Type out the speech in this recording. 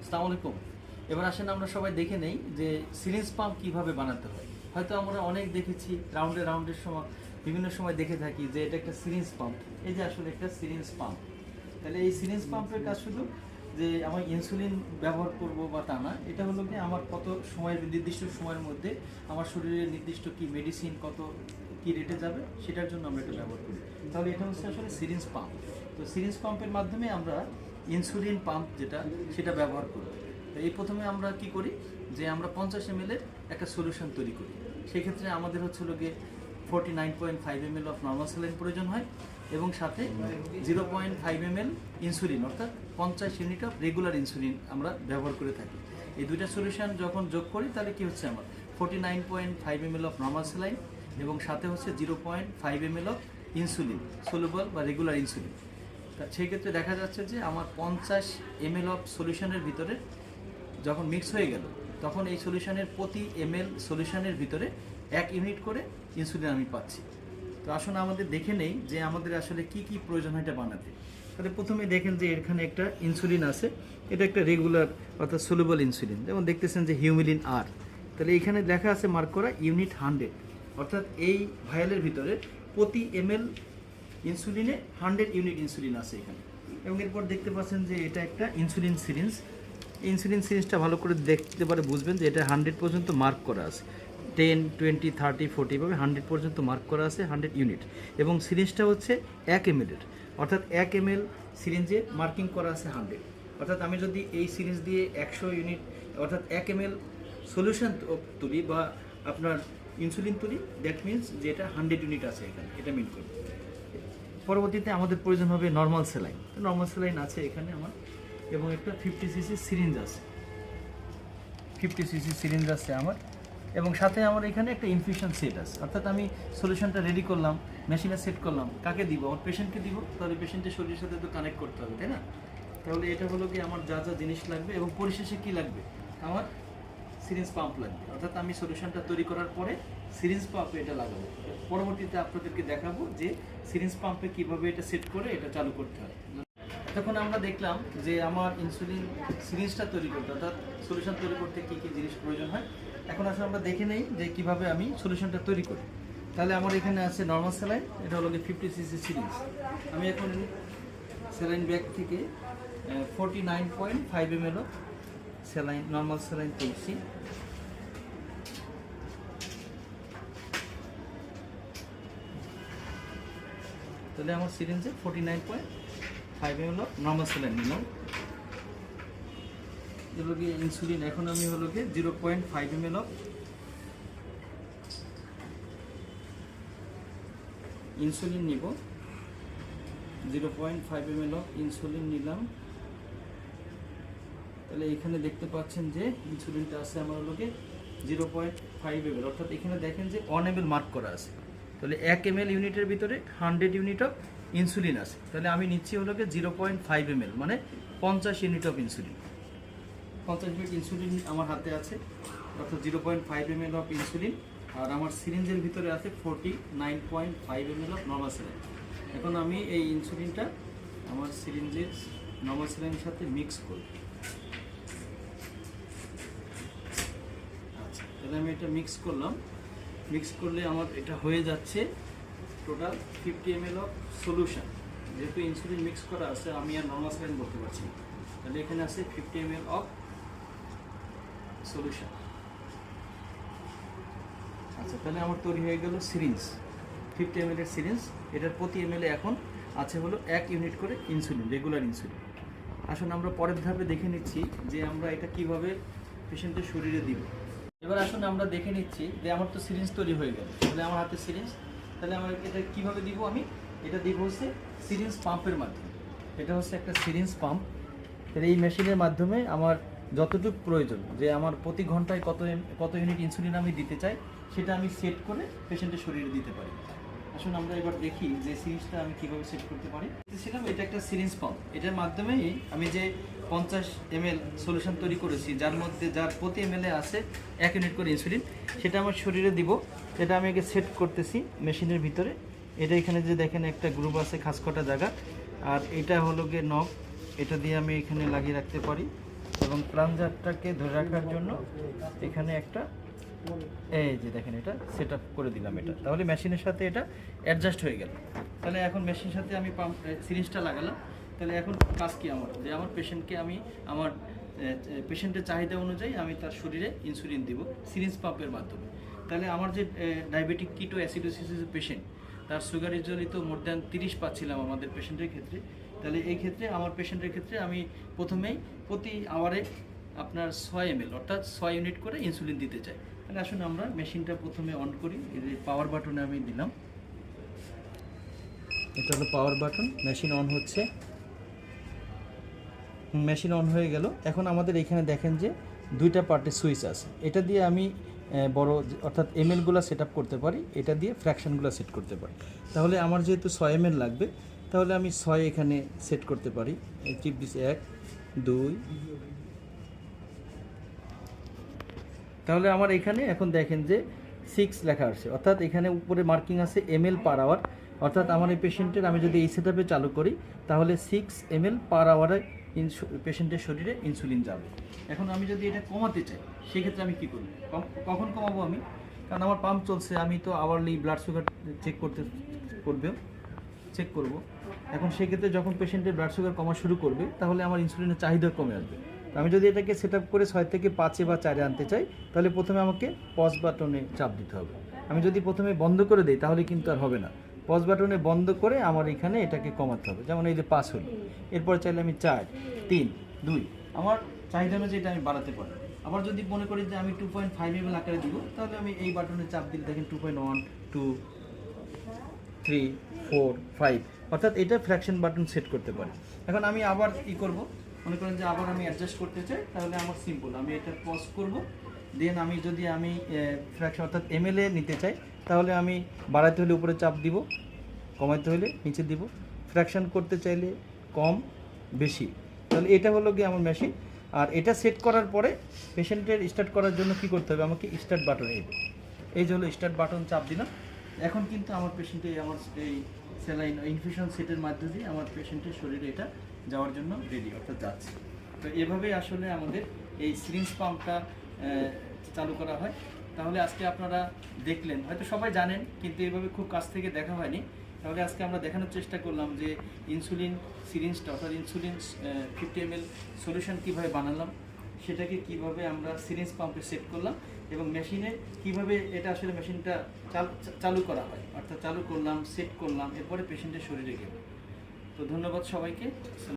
আসসালামু আলাইকুম। এবার আসেন আমরা সবাই দেখে নেই যে সিরিঞ্জ পাম্প কিভাবে বানাতে হয়। হয়তো আমরা অনেক দেখেছি রাউন্ডের সময় বিভিন্ন সময় দেখে থাকি যে এটা একটা সিরিঞ্জ পাম্প। এই যে আসলে একটা সিরিঞ্জ পাম্প। তাহলে এই সিরিঞ্জ পাম্পের কাজ শুধু যে আমি ইনসুলিন ব্যবহার করব বা তা না, এটা হলো কি আমার কত সময়ের নির্দিষ্ট সময়ের মধ্যে আমার শরীরে নির্দিষ্ট কি মেডিসিন কত কি রেটে যাবে সেটার জন্য আমরা এটা ব্যবহার করি। তাহলে এটা হচ্ছে আসলে সিরিঞ্জ পাম্প। তো সিরিঞ্জ পাম্পের মাধ্যমে আমরা ইনসুলিন পাম্প যেটা সেটা ব্যবহার করি। তো এই প্রথমে আমরা কি করি যে আমরা 50 ml এর একটা সলিউশন তৈরি করি। সেক্ষেত্রে আমাদের হচ্ছে গিয়ে 49.5 ml অফ নর্মাল স্যালাইন প্রয়োজন হয় এবং সাথে 0.5 ml ইনসুলিন অর্থাৎ 50 ইউনিট অফ রেগুলার ইনসুলিন আমরা ব্যবহার করে থাকি। এই দুইটা সলিউশন যখন যোগ করি তাহলে কি হচ্ছে আমার 49.5 ml অফ নর্মাল স্যালাইন এবং সাথে হচ্ছে 0.5 ml অফ ইনসুলিন সলুবল বা রেগুলার ইনসুলিন। সেই ক্ষেত্রে দেখা যাচ্ছে যে আমার 50 ml অফ সলিউশনের ভিতরে যখন মিক্স হয়ে গেল তখন এই সলিউশনের প্রতি ml সলিউশনের ভিতরে 1 ইউনিট করে ইনসুলিন আমি পাচ্ছি। তো আসুন আমাদের দেখে নেই যে আমাদের আসলে কি কি প্রয়োজন হয় এটা বানাতে। তাহলে প্রথমে দেখেন যে এখানে একটা ইনসুলিন আছে, এটা একটা রেগুলার অর্থাৎ সলুবল ইনসুলিন, যেমন দেখতেছেন যে হিউমিলিন আর। তাহলে এখানে লেখা আছে মার্ক করা ইউনিট 100, অর্থাৎ এই ভায়ালের ভিতরে প্রতি ml ইনসুলিনে 100 ইউনিট ইনসুলিন আছে এখানে। এবং এরপর দেখতে পাচ্ছেন যে এটা একটা ইনসুলিন সিরিঞ্জ। ইনসুলিন সিরিঞ্জটা ভালো করে দেখতে পারে বুঝবেন যে এটা 100 পর্যন্ত মার্ক করা আছে, 10, 20, 30, 40 এভাবে 100 পর্যন্ত মার্ক করা আছে, 100 ইউনিট। এবং সিরিঞ্জটা হচ্ছে 1 ml এর, অর্থাৎ 1 ml সিরিঞ্জে মার্কিং করা আছে 100। অর্থাৎ আমি যদি এই সিরিঞ্জ দিয়ে 100 ইউনিট অর্থাৎ 1 ml সলিউশন তুলি বা আপনার ইনসুলিন তুলি, দ্যাট মিনস যে এটা 100 ইউনিট আছে এখানে, এটা মিন করবে। পরবর্তীতে আমাদের প্রয়োজন হবে নর্মাল স্যালাইন। নর্মাল স্যালাইন আছে এখানে আমার, এবং একটা 50 cc সিরিঞ্জ আছে, 50 cc সিরিঞ্জ আছে আমার, এবং সাথে আমার এখানে একটা ইনফিউশন সেট আছে। অর্থাৎ আমি সলিউশনটা রেডি করলাম, মেশিনে সেট করলাম, কাকে দিব? আমার পেশেন্টকে দিব। তাহলে পেশেন্টের শরীরের সাথে তো কানেক্ট করতে হবে, তাই না? তাহলে এটা হলো কি আমার যা যা জিনিস লাগবে, এবং পরিশেষে কি লাগবে? আমার সিরিঞ্জ পাম্প লাগবে। অর্থাৎ আমি সলিউশনটা তৈরি করার পরে সিরিঞ্জ পাম্পে এটা লাগাবো। পরবর্তীতে আপনাদেরকে দেখাবো যে সিরিঞ্জ পাম্পে কিভাবে এটা সেট করে এটা চালু করতে হয়। তখন আমরা দেখলাম যে আমার ইনসুলিন সিরিঞ্জটা তৈরি করতে অর্থাৎ সলিউশন তৈরি করতে কী কী জিনিস প্রয়োজন হয়। এখন আসলে আমরা দেখে নেই যে কিভাবে আমি সলিউশনটা তৈরি করি। তাহলে আমার এখানে আছে নর্মাল স্যালাইন, এটা হলো 50 cc সিরিঞ্জ। আমি এখন স্যালাইন ব্যাগ থেকে 49.5 ml স্যালাইন নর্মাল স্যালাইন তুলছি। তাহলে আমার সিরিঞ্জে 49.5 ml নর্মাল স্যালাইন নিলাম। হলো গিয়ে ইনসুলিন, এখন আমি হলো গিয়ে 0.5 ml ইনসুলিন নিব। 0.5 ml ইনসুলিন নিলাম। তাহলে এখানে দেখতে পাচ্ছেন যে ইনসুলিনটা আছে আমার হলো গিয়ে 0.5 ml, অর্থাৎ এখানে দেখেন যে 1 ml মার্ক করা আছে। তাহলে 1 ml ইউনিটের ভিতরে 100 ইউনিট অফ ইনসুলিন আছে। তাহলে আমি নিচ্ছি হলো গিয়ে 0.5 ml, মানে 50 unit of insulin. 50 unit insulin আমার হাতে আছে, অর্থাৎ 0.5 ml অফ ইনসুলিন। আর আমার সিরিঞ্জের ভিতরে আছে 49.5 ml অফ নর্মাল স্যালাইন। এখন আমি এই ইনসুলিনটা আমার সিরিঞ্জের নর্মাল স্যালাইনের সাথে মিক্স করব। আচ্ছা, তাহলে আমি এটা মিক্স করলাম। মিক্স করলে আমার এটা হয়ে যাচ্ছে টোটাল 50 ml অফ সলিউশন। যেহেতু ইনসুলিন মিক্স করা আছে আমি আর নর্মাল স্যালাইন বলতে পারছি না, তাহলে এখানে আছে 50 ml অফ সলিউশন। আচ্ছা, তাহলে আমার তৈরি হয়ে গেল সিরিঞ্জ, 50 ml এর সিরিঞ্জ। এটার প্রতি ml এখন আছে হলো 1 ইউনিট করে ইনসুলিন, রেগুলার ইনসুলিন। আসুন আমরা পরের ধাপে দেখে নিচ্ছি যে আমরা এটা কিভাবে পেশেন্টের শরীরে দিব। এবার আসুন আমরা দেখে নিচ্ছি যে আমার তো সিরিঞ্জ তৈরি হয়ে গেল। তাহলে আমার হাতে সিরিঞ্জ, তাহলে আমার এটা কিভাবে দিব? আমি এটা দিব হচ্ছে সিরিঞ্জ পাম্পের মাধ্যমে। এটা হচ্ছে একটা সিরিঞ্জ পাম্প। তাহলে এই মেশিনের মাধ্যমে আমার যতটুকু প্রয়োজন, যে আমার প্রতি ঘন্টায় কত ইউনিট ইনসুলিন আমি দিতে চাই, সেটা আমি সেট করে পেশেন্টের শরীরে দিতে পারি। আসুন আমরা এবার দেখি যে সিরিঞ্জটা আমি কীভাবে সেট করতে পারি। এটা একটা সিরিঞ্জ পাম্প, এটার মাধ্যমেই আমি যে 50 ml সলিউশন তৈরি করেছি, যার প্রতি ml আছে 1 ইউনিট করে ইনসুলিন, সেটা আমার শরীরে দিব। এটা আমি আগে সেট করতেছি মেশিনের ভিতরে। এটা এখানে যে দেখেন একটা গ্রুপ আছে, খাস কটা জায়গা, আর এটা হলো গিয়ে নব, এটা দিয়ে আমি এখানে লাগিয়ে রাখতে পারি। এবং প্লাঞ্জারটাকে ধরে রাখার জন্য এখানে একটা এই যে দেখেন এটা সেট আপ করে দিলাম এটা, তাহলে মেশিনের সাথে এটা অ্যাডজাস্ট হয়ে গেল। তাহলে এখন মেশিনের সাথে আমি পাম্প সিরিঞ্জটা লাগালাম। তাহলে এখন কাজ কি আমার, যে আমার পেশেন্টকে আমি আমার পেশেন্টের চাহিদা অনুযায়ী আমি তার শরীরে ইনসুলিন দিব সিরিঞ্জ পাম্পের মাধ্যমে। তাহলে আমার যে ডায়াবেটিক কিটো অ্যাসিডোসিসের পেশেন্ট, তার সুগার জনিত মোর দ্যান 30 পাচ্ছিলাম আমাদের পেশেন্টের ক্ষেত্রে। তাহলে এই ক্ষেত্রে আমার পেশেন্টের ক্ষেত্রে আমি প্রথমেই প্রতি আওয়ারে আপনার 6 ml অর্থাৎ 6 ইউনিট করে ইনসুলিন দিতে চাই। তাহলে আসুন আমরা মেশিনটা প্রথমে অন করি। এই যে পাওয়ার বাটনে আমি দিলাম, এটা হলো পাওয়ার বাটন, মেশিন অন হচ্ছে। মেশিন অন হয়ে গেল। এখন আমাদের এখানে দেখেন যে দুইটা পার্টে সুইচ আছে, এটা দিয়ে আমি বড় অর্থাৎ এমএলগুলো সেট আপ করতে পারি, এটা দিয়ে ফ্র্যাকশনগুলো সেট করতে পারি। তাহলে আমার যেহেতু 6 ml লাগবে, তাহলে আমি 6 এখানে সেট করতে পারি। এই চিপ দিচ্ছে 1 2। তাহলে আমার এখানে এখন দেখেন যে 6 লেখা আছে, অর্থাৎ এখানে উপরে মার্কিং আছে ml পার আওয়ার। অর্থাৎ আমার এই পেশেন্টের আমি যদি এই সেটআপে চালু করি তাহলে 6 ml পার আওয়ারে পেশেন্টের শরীরে ইনসুলিন যাবে। এখন আমি যদি এটা কমাতে চাই সেক্ষেত্রে আমি কী করব, কখন কমাবো আমি, কারণ আমার পাম্প চলছে, আমি তো আওয়ারলি ব্লাড সুগার চেক করব। এখন সেক্ষেত্রে যখন পেশেন্টের ব্লাড সুগার কমা শুরু করবে তাহলে আমার ইনসুলিনের চাহিদা কমে আসবে। আমি যদি এটাকে সেট আপ করে 6 থেকে 5 বা 4 আনতে চাই তাহলে প্রথমে আমাকে পজ বাটনে চাপ দিতে হবে। আমি যদি প্রথমে বন্ধ করে দিই তাহলে কিন্তু আর হবে না, পজ বাটনে বন্ধ করে আমার এখানে এটাকে কমাতে হবে। যেমন এই যে 5 হলো, এরপর চাইলে আমি 4 3 2 আমার চাহিদা অনুযায়ী এটা আমি বাড়াতে পারি। আবার যদি মনে করি যে আমি 2.5 ml আকারে দিব, তাহলে আমি এই বাটনে চাপ দিলে দেখেন 2.1 2 3 4 5, অর্থাৎ এটা ফ্র্যাকশন বাটন সেট করতে পারি। এখন আমি আবার কি করব, মনে করেন যে আবার আমি অ্যাডজাস্ট করতে চাই, তাহলে আমার সিম্পল, আমি এটা পজ করব। দেন আমি যদি আমি ফ্র্যাকশন অর্থাৎ এমএলএ নিতে চাই তাহলে আমি বাড়াতে হলে উপরে চাপ দিব, কমাইতে হলে নিচে দিব, ফ্র্যাকশন করতে চাইলে কম বেশি। তাহলে এটা হলো গিয়ে আমার মেশিন। আর এটা সেট করার পরে পেশেন্টের স্টার্ট করার জন্য কি করতে হবে, আমাকে স্টার্ট বাটন, এই যে হলো স্টার্ট বাটন চাপ দিলাম। এখন কিন্তু আমার পেশেন্টে আমার এই স্যালাইন ইনফিউশন সেটের মাধ্যমে দিয়ে আমার পেশেন্টের শরীরে এটা যাওয়ার জন্য রেডি, অর্থাৎ যাচ্ছে। তো এভাবেই আসলে আমাদের এই সিরিঞ্জ পাম্পটা চালু করা হয়। তাহলে আজকে আপনারা দেখলেন, হয়তো সবাই জানেন কিন্তু এভাবে খুব কাছ থেকে দেখা হয়নি। তাহলে আজকে আমরা দেখানোর চেষ্টা করলাম যে ইনসুলিন সিরিঞ্জটা অর্থাৎ ইনসুলিন 50 ml সলিউশন কীভাবে বানালাম, সেটাকে কিভাবে আমরা সিরিঞ্জ পাম্পে সেট করলাম এবং মেশিনে কিভাবে এটা আসলে মেশিনটা চালু করা হয়, অর্থাৎ চালু করলাম, সেট করলাম, এরপরে পেশেন্টের শরীরে গেল। তো ধন্যবাদ সবাইকে।